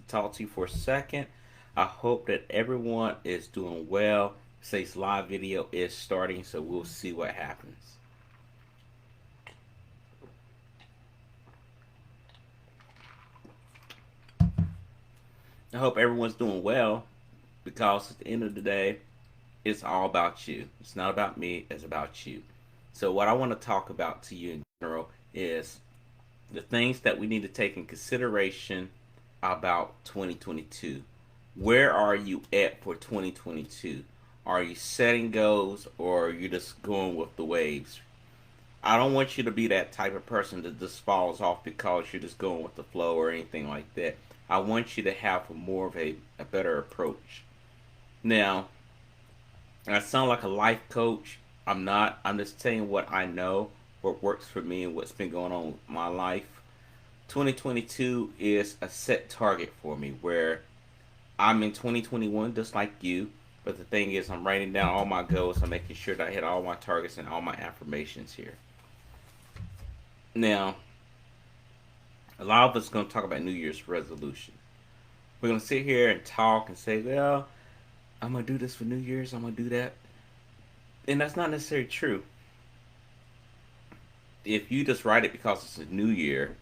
talk to you for a second. I hope that everyone is doing well. Today's live video is starting, so we'll see what happens. I hope everyone's doing well because at the end of the day, it's all about you. It's not about me, it's about you. So, what I want to talk about to you in general is the things that we need to take in consideration about 2022. Where are you at for 2022? Are you setting goals or are you just going with the waves? I don't want you to be that type of person that just falls off because you're just going with the flow or anything like that. I want you to have more of a better approach. Now, I sound like a life coach. I'm not. I'm just telling what I know, what works for me, and what's been going on with my life. 2022 is a set target for me where I'm in 2021 just like you. But the thing is, I'm writing down all my goals. I'm making sure that I hit all my targets and all my affirmations here. Now, a lot of us are going to talk about New Year's resolution. We're going to sit here and talk and say, well, I'm going to do this for New Year's. I'm going to do that. And that's not necessarily true. If you just write it because it's a new year,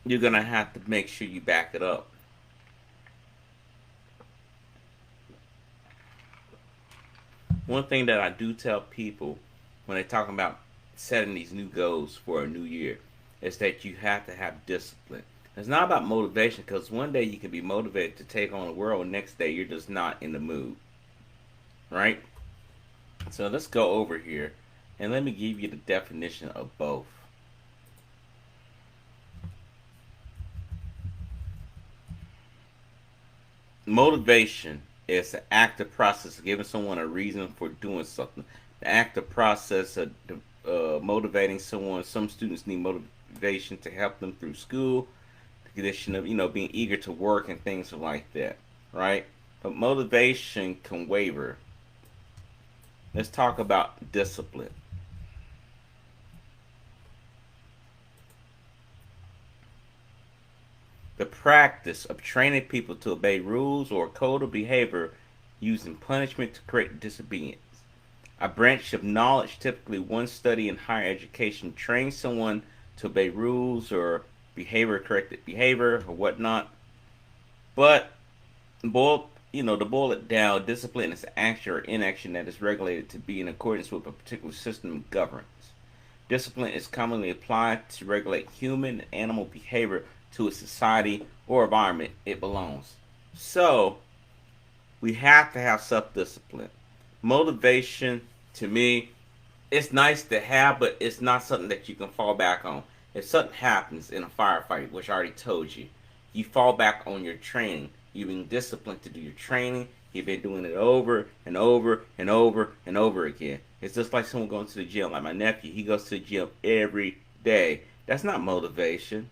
you're going to have to make sure you back it up. One thing that I do tell people when they're talking about setting these new goals for a new year is that you have to have discipline. It's not about motivation because one day you can be motivated to take on the world, next day you're just not in the mood. Right? So let's go over here and let me give you the definition of both. Motivation is the active process of giving someone a reason for doing something. The active process of motivating someone. Some students need motivation to help them through school. The condition of being eager to work and things like that, right? But motivation can waver. Let's talk about discipline. The practice of training people to obey rules or a code of behavior using punishment to correct disobedience. A branch of knowledge, typically one study in higher education, trains someone to obey rules or corrected behavior or whatnot. But to boil it down, discipline is action or inaction that is regulated to be in accordance with a particular system of governance. Discipline is commonly applied to regulate human and animal behavior to a society or environment it belongs. So, we have to have self-discipline. Motivation, to me, it's nice to have, but it's not something that you can fall back on. If something happens in a firefight, which I already told you, you fall back on your training. You've been disciplined to do your training. You've been doing it over and over and over and over again. It's just like someone going to the gym. Like my nephew, he goes to the gym every day. That's not motivation.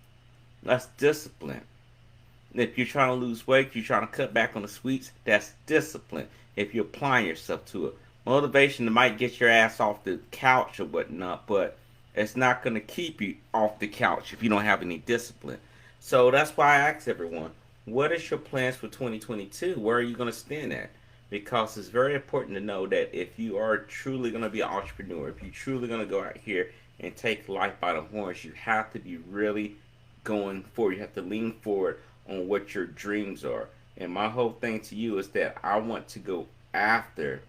That's discipline. If you're trying to lose weight, you're trying to cut back on the sweets, that's discipline. If you're applying yourself to it. Motivation might get your ass off the couch or whatnot, but it's not going to keep you off the couch if you don't have any discipline. So that's why I ask everyone, what is your plans for 2022? Where are you going to stand at? Because it's very important to know that if you are truly going to be an entrepreneur, if you're truly going to go out here and take life by the horns, you have to be really going forward. You have to lean forward on what your dreams are. And my whole thing to you is that I want to go after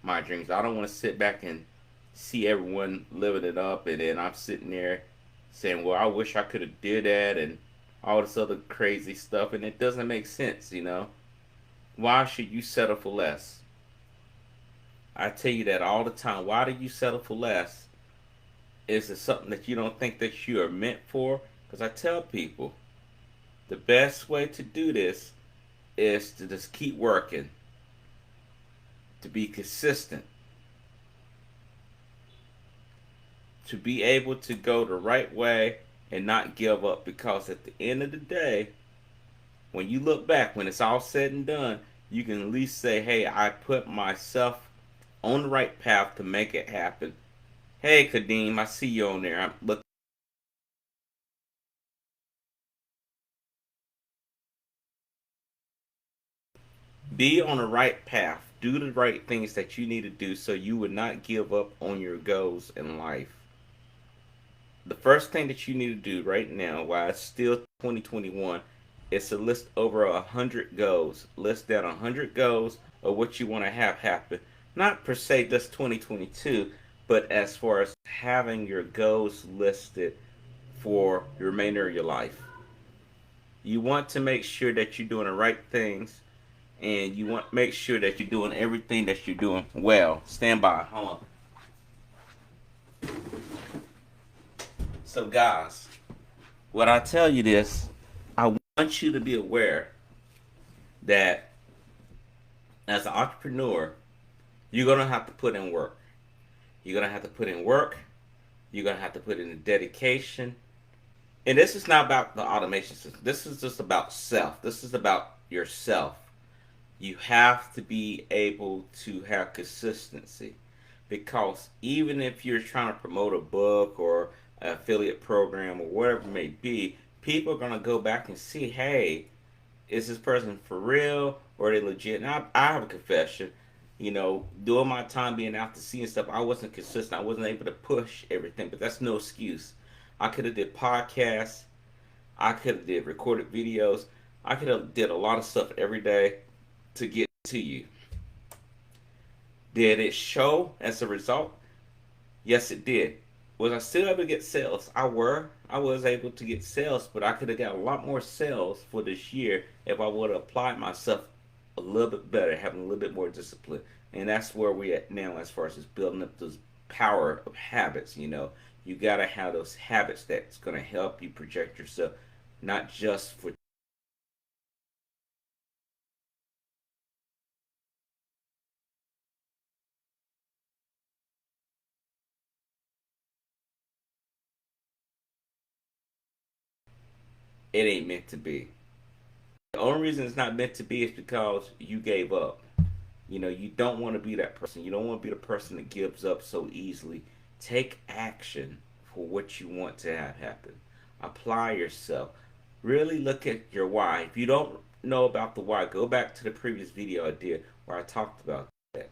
my dreams. I don't want to sit back and see everyone living it up and then I'm sitting there saying, well, I wish I could have did that and all this other crazy stuff, and it doesn't make sense. Why should you settle for less? I tell you that all the time. Why do you settle for less? Is it something that you don't think that you are meant for? Because I tell people, the best way to do this is to just keep working, to be consistent, to be able to go the right way and not give up. Because at the end of the day, when you look back, when it's all said and done, you can at least say, hey, I put myself on the right path to make it happen. Hey, Kadeem, I see you on there. I'm looking Be on the right path. Do the right things that you need to do so you would not give up on your goals in life. The first thing that you need to do right now, while it's still 2021, is to list over 100 goals. List down 100 goals of what you want to have happen. Not per se just 2022, but as far as having your goals listed for the remainder of your life. You want to make sure that you're doing the right things, and you want to make sure that you're doing everything that you're doing well. Stand by. Hold on. So, guys, what I tell you this, I want you to be aware that as an entrepreneur, you're going to have to put in work. You're going to have to put in work. You're going to have to put in the dedication. And this is not about the automation system. This is just about self. This is about yourself. You have to be able to have consistency, because even if you're trying to promote a book or an affiliate program or whatever it may be, people are going to go back and see, hey, is this person for real or are they legit? And I have a confession. During my time being out to sea and stuff, I wasn't consistent. I wasn't able to push everything, but that's no excuse. I could have did podcasts. I could have did recorded videos. I could have did a lot of stuff every day to get to you. Did it show as a result? Yes, it did. Was I still able to get sales? I was able to get sales, but I could have got a lot more sales for this year if I would have applied myself a little bit better, having a little bit more discipline. And that's where we're at now as far as just building up those power of habits. You got to have those habits that's going to help you project yourself, not just for it ain't meant to be. The only reason it's not meant to be is because you gave up. You don't want to be that person. You don't want to be the person that gives up so easily. Take action for what you want to have happen. Apply yourself. Really look at your why. If you don't know about the why, go back to the previous video I did where I talked about that.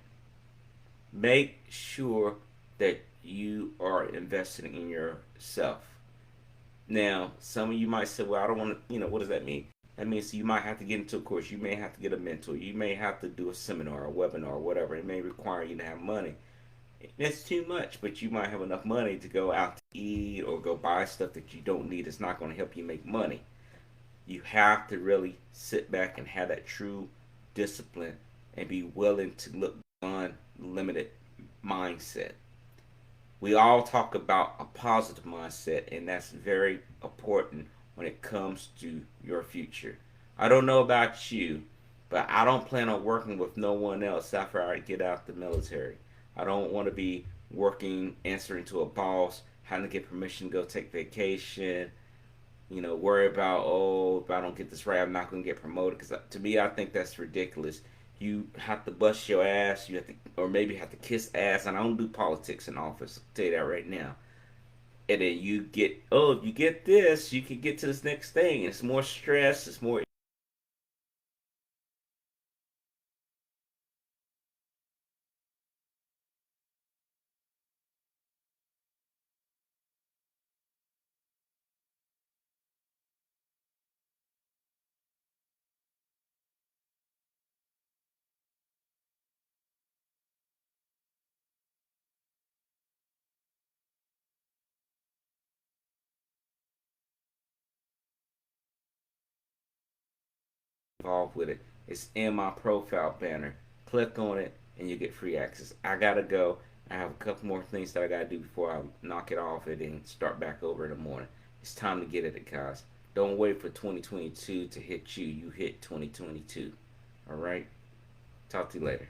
Make sure that you are investing in yourself. Now, some of you might say, well, I don't want to, what does that mean? That means you might have to get into a course. You may have to get a mentor. You may have to do a seminar, a webinar, or whatever. It may require you to have money. It's too much, but you might have enough money to go out to eat or go buy stuff that you don't need. It's not going to help you make money. You have to really sit back and have that true discipline and be willing to look beyond limited mindset. We all talk about a positive mindset, and that's very important when it comes to your future. I don't know about you, but I don't plan on working with no one else after I get out the military. I don't want to be working, answering to a boss, having to get permission to go take vacation, worry about, oh, if I don't get this right, I'm not going to get promoted. Because to me, I think that's ridiculous. You have to bust your ass, you have to, or maybe have to kiss ass. And I don't do politics in office. I'll tell you that right now. And then you get, oh, if you get this, you can get to this next thing. It's more stress. It's more involved with it. It's in my profile banner. Click on it, and you get free access. I gotta go. I have a couple more things that I gotta do before I knock it off and then start back over in the morning. It's time to get at it, guys. Don't wait for 2022 to hit you. You hit 2022. All right. Talk to you later.